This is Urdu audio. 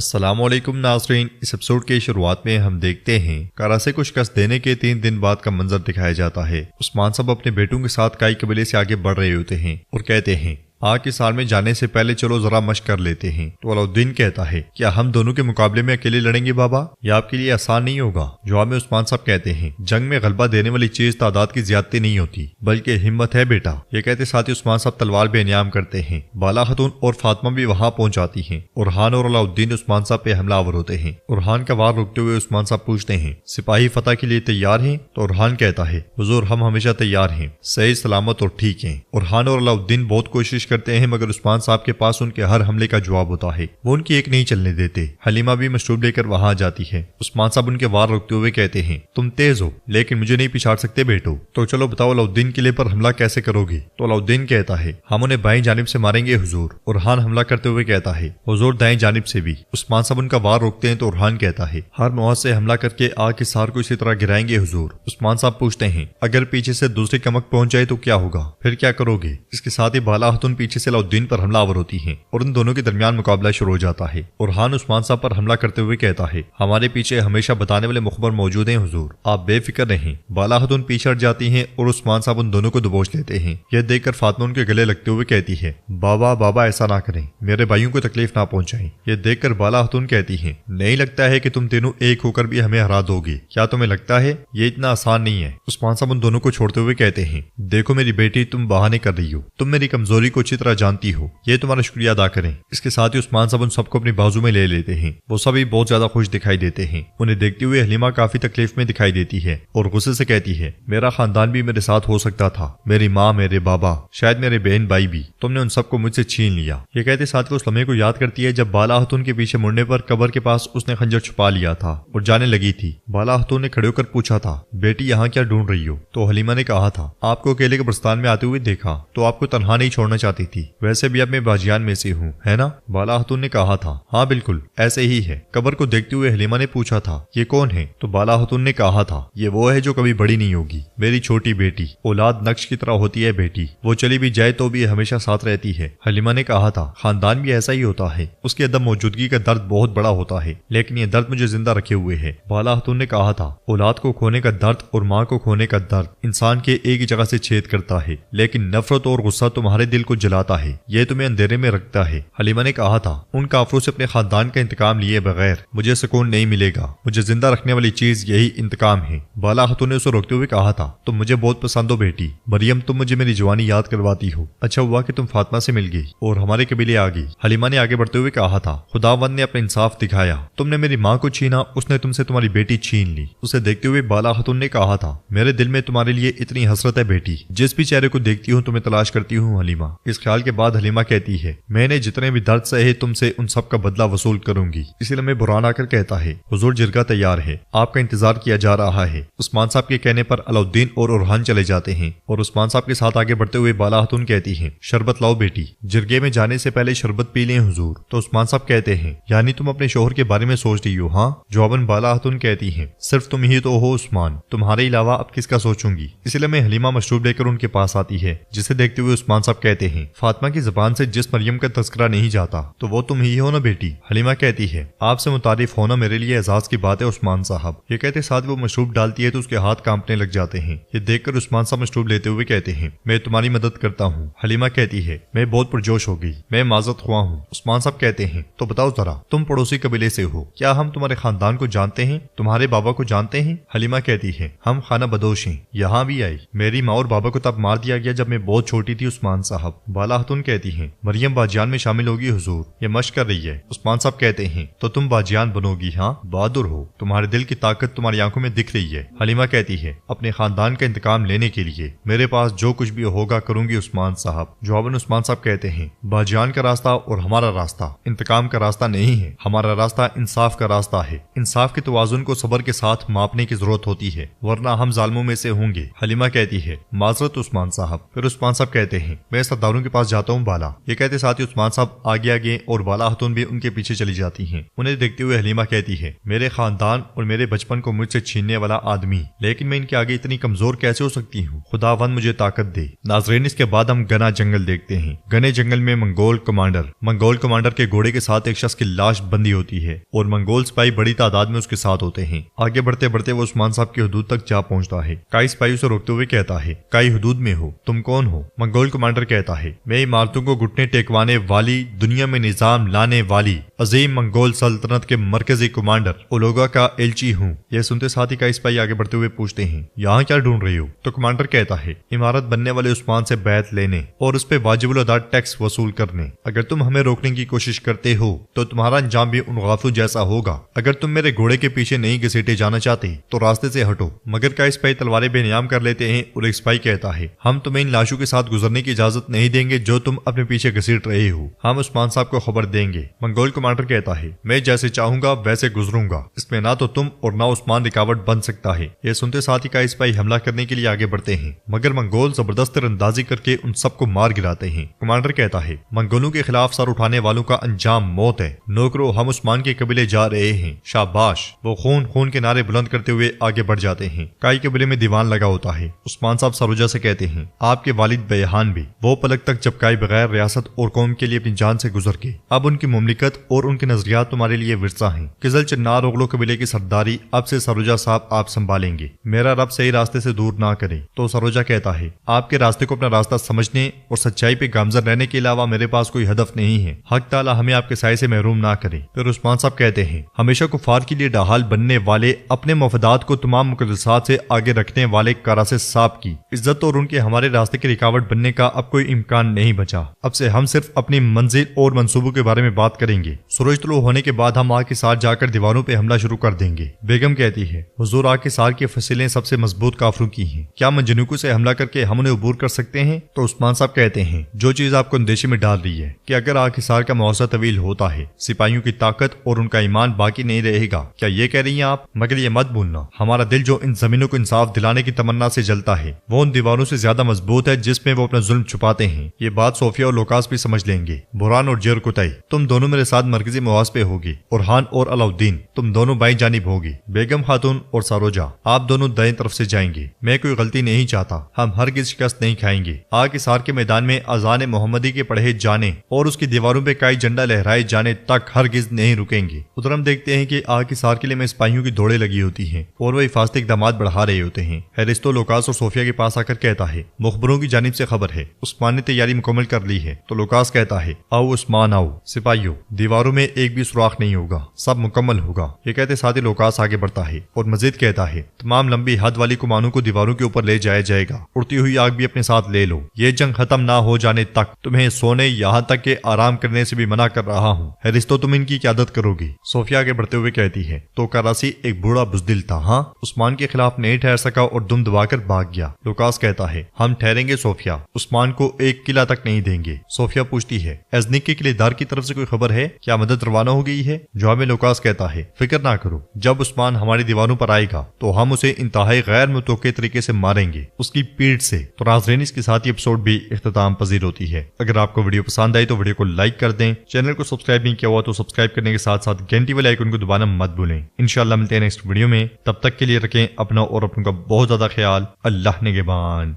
السلام علیکم ناظرین، اس ایپیسوڈ کے شروعات میں ہم دیکھتے ہیں کارا سے کچھ شکست دینے کے 3 دن بعد کا منظر دکھایا جاتا ہے۔ عثمان صاحب اپنے بیٹوں کے ساتھ کائی قبیلے سے آگے بڑھ رہے ہوتے ہیں اور کہتے ہیں آج کے سال میں جانے سے پہلے چلو ذرا مشق کر لیتے ہیں۔ تو علاؤالدین کہتا ہے کیا ہم دونوں کے مقابلے میں اکیلے لڑیں گے بابا؟ یہ آپ کے لیے آسان نہیں ہوگا۔ جواب میں عثمان صاحب کہتے ہیں جنگ میں غلبہ دینے والی چیز تعداد کی زیادتی نہیں ہوتی بلکہ ہمت ہے بیٹا۔ یہ کہتے ساتھ ہی عثمان صاحب تلوار بے انعام کرتے ہیں۔ بالا خاتون اور فاطمہ بھی وہاں پہنچ جاتی ہیں۔ اورحان اور علاؤالدین عثمان صاحب پہ حملہ آور ہوتے ہیں۔ اورحان کا وار روکتے ہوئے عثمان صاحب پوچھتے ہیں سپاہی فتح کے لیے تیار ہیں؟ تو اورحان کہتا ہے حضور ہم ہمیشہ تیار ہیں، صحیح سلامت اور ٹھیک ہیں۔ اورحان اور علاؤالدین بہت کوشش کرتے ہیں مگر عثمان صاحب کے پاس ان کے ہر حملے کا جواب ہوتا ہے، وہ ان کی ایک نہیں چلنے دیتے۔ حلیمہ بھی مشروب لے کر وہاں جاتی ہے۔ عثمان صاحب ان کے وار روکتے ہوئے کہتے ہیں تم تیز ہو لیکن مجھے نہیں پچھاڑ سکتے بیٹو، تو چلو بتاؤ علاؤالدین قلعے پر حملہ کیسے کرو گے؟ تو علاؤالدین کہتا ہے ہم انہیں بائیں جانب سے ماریں گے حضور۔ اورحان حملہ کرتے ہوئے کہتا ہے حضور دائیں جانب سے بھی۔ عثمان صاحب ان کا وار روکتے ہیں تو اورحان کہتا ہے ہر مواد سے حملہ کر کے آگ کے سار کو اسی طرح گرائیں گے حضور۔ عثمان صاحب پوچھتے ہیں اگر پیچھے سے دوسری کمک پہنچ جائے تو کیا ہوگا؟ پھر کیا کرو گے؟ اس کے ساتھ ہی بالا خاتون پیچھے سے علاؤالدین پر حملہ آور ہوتی ہیں اور ان دونوں کے درمیان مقابلہ شروع ہو جاتا ہے۔ اورحان عثمان صاحب پر حملہ کرتے ہوئے کہتا ہے ہمارے پیچھے ہمیشہ بتانے والے مخبر موجود ہیں حضور، آپ بے فکر رہیں۔ بالا خاتون پیچھے ہٹ جاتی ہیں اور عثمان صاحب ان دونوں کو دبوچ لیتے ہیں۔ یہ دیکھ کر فاطمہ ان کے گلے لگتے ہوئے کہتی ہے بابا بابا ایسا نہ کریں، میرے بھائیوں کو تکلیف نہ پہنچائیں۔ یہ دیکھ کر بالا خاتون کہتی ہیں نہیں لگتا ہے کہ تم تینوں ایک ہو کر بھی ہمیں ہرا دو گے، کیا تمہیں لگتا ہے یہ اتنا آسان نہیں ہے؟ عثمان صاحب ان دونوں کو چھوڑتے ہوئے کہتے ہیں دیکھو میری بیٹی تم بہانے کر رہی ہو، تم میری کمزوری کو اچھی طرح جانتی ہو، یہ تمہارا شکریہ ادا کریں۔ اس کے ساتھ ہی عثمان صاحب ان سب کو اپنی بازو میں لے لیتے ہیں۔ وہ سبھی بہت زیادہ خوش دکھائی دیتے ہیں۔ انہیں دیکھتے ہوئے حلیمہ کافی تکلیف میں دکھائی دیتی ہے اور غصے سے کہتی ہے میرا خاندان بھی میرے ساتھ ہو سکتا تھا، میری ماں، میرے بابا، شاید میرے بہن بھائی بھی، تم نے ان سب کو مجھ سے چھین لیا۔ یہ کہتے ساتھ وہ اس لمحے کو یاد کرتی ہے جب بالا خاتون کے پیچھے مڑنے پر قبر کے پاس اس نے خنجر چھپا لیا تھا اور جانے لگی تھی۔ بالا خاتون نے کھڑے ہو کر پوچھا تھا بیٹی یہاں کیا ڈھونڈ رہی ہو؟ تو حلیمہ نے کہا تھا آپ کو اکیلے قبرستان میں آتے ہوئے دیکھا تو آپ کو تنہا نہیں چھوڑنا چاہتی تھی، ویسے بھی اب میں باجیان میں سے ہوں، ہے نا؟ بالا خاتون نے کہا تھا ہاں بالکل ایسے ہی ہے۔ قبر کو دیکھتے ہوئے حلیمہ نے پوچھا تھا یہ کون ہے؟ تو بالا خاتون نے کہا تھا یہ وہ ہے جو کبھی بڑی نہیں ہوگی، میری چھوٹی بیٹی، اولاد نقش کی طرح ہوتی ہے بیٹی، وہ چلی بھی جائے تو بھی ہمیشہ ساتھ رہتی ہے۔ حلیمہ نے کہا تھا خاندان بھی ایسا ہی ہوتا ہے، اس کی عدم موجودگی کا درد بہت بڑا ہوتا ہے لیکن یہ درد مجھے زندہ رکھے ہوئے ہے۔ بالا خاتون نے کہا تھا اولاد کو کھونے کا درد اور ماں کو کھونے کا درد انسان کے ایک ہی جگہ سے چھید کرتا ہے لیکن نفرت اور غصہ تمہارے دل کو جلاتا ہے، یہ تمہیں اندھیرے میں رکھتا ہے۔ حلیمہ نے کہا تھا ان کافروں سے اپنے خاندان کا انتقام لیے بغیر مجھے سکون نہیں ملے گا، مجھے زندہ رکھنے والی چیز یہی انتقام ہے۔ بالا خاتون نے اسے روکتے ہوئے کہا تھا تم مجھے بہت پسند ہو بیٹی، مریم تم مجھے میری جوانی یاد کرواتی ہو، اچھا ہوا کہ تم فاطمہ سے مل گئی اور ہمارے قبیلے آ گئی۔ حلیمہ نے آگے بڑھتے ہوئے کہا تھا خداوند نے اپنا انصاف دکھایا، تم نے میری ماں کو چھینا، اس نے تم سے تمہاری بیٹی چھین لی۔ اسے دیکھتے ہوئے بالا خاتون نے کہا تھا میرے دل میں تمہارے لیے اتنی حسرت ہے بیٹی، جس بھی چہرے کو دیکھتی ہوں تمہیں تلاش کرتی ہوں حلیمہ۔ اس خیال کے بعد حلیمہ کہتی ہے میں نے جتنے بھی درد سہے تم سے ان سب کا بدلہ وصول کروں گی۔ اسی لمحے برہان آ کر کہتا ہے حضور جرگہ تیار ہے، آپ کا انتظار کیا جا رہا ہے۔ عثمان صاحب کے کہنے پر علاؤالدین اور اورحان چلے جاتے ہیں اور عثمان صاحب کے ساتھ آگے بڑھتے ہوئے بالا خاتون کہتی ہیں شربت لاؤ بیٹی، جرگے میں جانے سے پہلے شربت پی لیں حضور۔ تو عثمان صاحب کہتے ہیں یعنی تم اپنے شوہر کے بارے میں سوچ رہی ہو؟ ہاں۔ جواباً بالا خاتون کہتی ہیں صرف تم ہی تو ہو عثمان، تمہارے علاوہ اب کس کا سوچوں گی؟ اس لیے میں حلیمہ مشروب لے کر ان کے پاس آتی ہے، جسے دیکھتے ہوئے عثمان صاحب کہتے ہیں فاطمہ کی زبان سے جس مریم کا تذکرہ نہیں جاتا تو وہ تم ہی ہو نا بیٹی۔ حلیمہ کہتی ہے آپ سے متعارف ہونا میرے لیے اعزاز کی بات ہے عثمان صاحب۔ یہ کہتے ساتھ وہ مشروب ڈالتی ہے تو اس کے ہاتھ کانپنے لگ جاتے ہیں۔ یہ دیکھ کر عثمان صاحب مشروب لیتے ہوئے کہتے ہیں میں تمہاری مدد کرتا ہوں۔ حلیمہ کہتی ہے میں بہت پرجوش ہو گئی، میں معذرت خواہ ہوں۔ عثمان صاحب کہتے ہیں تو بتاؤ ذرا تم پڑوسی قبیلے سے ہو، کیا ہم تمہارے خاندان کو جانتے ہیں، تمہارے بابا کو جانتے ہیں؟ حلیمہ کہتی ہے ہم خانہ بدوش ہیں، یہاں بھی آئی، میری ماں اور بابا کو تب مار دیا گیا جب میں بہت چھوٹی تھی عثمان صاحب۔ بالا خاتون کہتی ہیں مریم باجیان میں شامل ہوگی حضور، یہ مشق کر رہی ہے۔ عثمان صاحب کہتے ہیں تو تم باجیان بنو گی؟ ہاں بہادر ہو، تمہارے دل کی طاقت تمہاری آنکھوں میں دکھ رہی ہے۔ حلیمہ کہتی ہے اپنے خاندان کا انتقام لینے کے لیے میرے پاس جو کچھ بھی ہوگا کروں گی عثمان صاحب۔ جواباً عثمان صاحب کہتے ہیں باجیان کا راستہ اور ہمارا راستہ انتقام کا راستہ نہیں ہے، ہمارا راستہ انصاف کا راستہ ہے۔ انصاف کے توازن کو صبر کے ساتھ ماپنے کی ضرورت ہوتی ہے ورنہ ہم ظالموں میں سے ہوں گے۔ حلیمہ کہتی ہے معذرت عثمان صاحب۔ پھر عثمان صاحب کہتے ہیں میں سرداروں والوں کے پاس جاتا ہوں بالا۔ یہ کہتے ساتھ ہی عثمان صاحب آگے آگے اور بالا خاتون بھی ان کے پیچھے چلی جاتی ہیں۔ انہیں دیکھتے ہوئے حلیمہ کہتی ہے میرے خاندان اور میرے بچپن کو مجھ سے چھیننے والا آدمی، لیکن میں ان کے آگے اتنی کمزور کیسے ہو سکتی ہوں؟ خداوند مجھے طاقت دے۔ ناظرین اس کے بعد ہم گنا جنگل دیکھتے ہیں۔ گنے جنگل میں منگول کمانڈر کے گھوڑے کے ساتھ ایک شخص کی لاش بندی ہوتی ہے اور منگول سپاہی بڑی تعداد میں اس کے ساتھ ہوتے ہیں۔ آگے بڑھتے بڑھتے وہ عثمان صاحب کی حدود تک جا پہنچتا ہے۔ کائی سپاہی اسے روکتے ہوئے کہتا ہے کائی حدود میں ہو، تم کون ہو؟ منگول کمانڈر کہتا ہے میں عمارتوں کو گھٹنے ٹیکوانے والی، دنیا میں نظام لانے والی عظیم منگول سلطنت کے مرکزی کمانڈر اولوگا کا ایلچی ہوں۔ یہ سنتے ساتھ ہی کائی سپاہی آگے بڑھتے ہوئے پوچھتے ہیں یہاں کیا ڈھونڈ رہی ہو؟ تو کمانڈر کہتا ہے عمارت بننے والے عثمان سے بیعت لینے اور اس پہ واجب الادا ٹیکس وصول کرنے۔ اگر تم ہمیں روکنے کی کوشش کرتے ہو تو تمہارا انجام بھی ان غافلوں جیسا ہوگا۔ اگر تم میرے گھوڑے کے پیچھے نہیں گھسیٹے جانا چاہتے تو راستے سے ہٹو۔ مگر کائی سپاہی تلواریں بے نیام کر لیتے ہیں اور ایک سپاہی کہتا ہے ہم تمہیں ان لاشوں کے ساتھ گزرنے کی اجازت نہیں دیں گے جو تم اپنے پیچھے گھسیٹ رہے ہو، ہم عثمان صاحب کو خبر دیں گے۔ منگول کمانڈر کہتا ہے میں جیسے چاہوں گا ویسے گزروں گا، اس میں نہ تو تم اور نہ عثمان رکاوٹ بن سکتا ہے۔ یہ سنتے ساتھ ہی کائی سپاہی حملہ کرنے کے لیے آگے بڑھتے ہیں، مگر منگول زبردست اندازی کر کے ان سب کو مار گراتے ہیں۔ کمانڈر کہتا ہے منگولوں کے خلاف سر اٹھانے والوں کا انجام موت ہے۔ نوکرو ہم عثمان کے قبیلے جا رہے ہیں، شاباش۔ وہ خون کے نعرے بلند کرتے ہوئے آگے بڑھ جاتے ہیں۔ کائی قبیلے میں دیوان لگا ہوتا ہے۔ عثمان صاحب سروجا سے کہتے ہیں آپ کے والد بیہان بھی وہ پلک تک جب کائی بغیر ریاست اور قوم کے لیے اپنی جان سے گزر گئے، اب ان کی مملکت اور ان کے نظریات تمہارے لیے ورثہ ہیں۔ کزل چنار اوغلو قبیلے کی سرداری اب سے سروجا صاحب آپ سنبھالیں گے، میرا رب صحیح راستے سے دور نہ کرے۔ تو سروجا کہتا ہے آپ کے راستے کو اپنا راستہ سمجھنے اور سچائی پہ گامزن رہنے کے علاوہ میرے پاس کوئی ہدف نہیں ہے، حق تعالی ہمیں آپ کے سائے سے محروم نہ کرے۔ پھر عثمان صاحب کہتے ہیں ہمیشہ کفار کے لیے ڈاحال بننے والے، اپنے مفادات کو تمام مقدسات سے آگے رکھنے والے کاراسے صاحب کی عزت اور ان کے ہمارے راستے کی رکاوٹ بننے کا اب کوئی امکان نہیں بچا۔ اب سے ہم صرف اپنی منزل اور منصوبوں کے بارے میں بات کریں گے۔ سورج طلوع ہونے کے بعد ہم آگ کے ساتھ جا کر دیواروں پہ حملہ شروع کر دیں گے۔ بیگم کہتی ہے حضور آگ کے ساتھ کی فصیلیں سب سے مضبوط کافروں کی ہیں، کیا منجنوکوں سے حملہ کر کے ہم انہیں عبور کر سکتے ہیں؟ تو عثمان صاحب کہتے ہیں جو چیز آپ کو اندیشے میں ڈال رہی ہے کہ اگر آگ کے ساتھ کا مواصلہ طویل ہوتا ہے سپاہیوں کی طاقت اور ان کا ایمان باقی نہیں رہے گا، کیا یہ کہہ رہی ہیں آپ؟ مگر یہ مت بھولنا ہمارا دل جو ان زمینوں کو انصاف دلانے کی تمنا سے جلتا ہے وہ ان دیواروں سے زیادہ مضبوط ہے جس میں وہ اپنا ظلم چھپاتے ہیں۔ یہ بات صوفیہ اور لوکاس بھی سمجھ لیں گے۔ بحران اور جیر کتائی تم دونوں میرے ساتھ مرکزی مواز پہ ہوگی، اورحان اور علاؤدین تم دونوں بائیں جانب ہوگی، بیگم خاتون اور ساروجا آپ دونوں دائیں طرف سے جائیں گے۔ میں کوئی غلطی نہیں چاہتا، ہم ہرگز شکست نہیں کھائیں گے۔ آگ کے سار کے میدان میں اذان محمدی کے پڑھے جانے اور اس کی دیواروں پہ کائی جھنڈا لہرائے جانے تک ہرگز نہیں رکیں گے۔ ادھر ہم دیکھتے ہیں کہ آگ کے سار قلعے میں سپاہیوں کی دوڑیں لگی ہوتی ہیں اور وہ حفاظتی اقدامات بڑھا رہے ہوتے ہیں۔ ہیرستو لوکاس اور صوفیہ کے پاس آ کر کہتا ہے مخبروں کی جانب سے خبر ہے عثمان نے تیاری مکمل کر لی ہے۔ تو لوکاس کہتا ہے آؤ عثمان آؤ، سپاہیوں دیواروں میں ایک بھی سوراخ نہیں ہوگا، سب مکمل ہوگا۔ یہ کہتے ساتھ ہی لوکاس آگے بڑھتا ہے اور مزید کہتا ہے تمام لمبی حد والی کمانوں کو دیواروں کے اوپر لے جایا جائے گا، اڑتی ہوئی آگ بھی اپنے ساتھ لے لو۔ یہ جنگ ختم نہ ہو جانے تک تمہیں سونے یہاں تک کہ آرام کرنے سے بھی منع کر رہا ہوں۔ ہیرستو تم ان کی قیادت کرو گی۔ صوفیہ آگے بڑھتے ہوئے کہتی ہے تو کراسی ایک بوڑھا بزدل تھا، ہاں عثمان کے خلاف نہیں ٹھہر سکا اور دم دبا کر بھاگ گیا۔ لوکاس کہتا ہے ہم ٹھہریں گے صوفیہ، عثمان کو ایک قلعہ تک نہیں دیں گے۔ صوفیہ پوچھتی ہے ایزنک کے قلعے دار کی طرف سے کوئی خبر ہے؟ کیا مدد روانہ ہو گئی ہے؟ جواب میں لوکاس کہتا ہے فکر نہ کرو، جب عثمان ہماری دیواروں پر آئے گا تو ہم اسے انتہائی غیر متوقع طریقے سے ماریں گے، اس کی پیٹھ سے۔ تو ناظرین اس کے ساتھ یہ ایپیسوڈ بھی اختتام پذیر ہوتی ہے۔ اگر آپ کو ویڈیو پسند آئی تو ویڈیو کو لائک کر دیں، چینل کو سبسکرائب نہیں کیا ہوا تو سبسکرائب کرنے کے ساتھ ساتھ گھنٹی والے آئیکن کو دبانا مت بھولیں۔ انشاءاللہ ملتے ہیں نیکسٹ ویڈیو میں، تب تک کے لیے رکھیں اپنا اور اپنوں کا بہت زیادہ خیال۔ اللہ نگہبان۔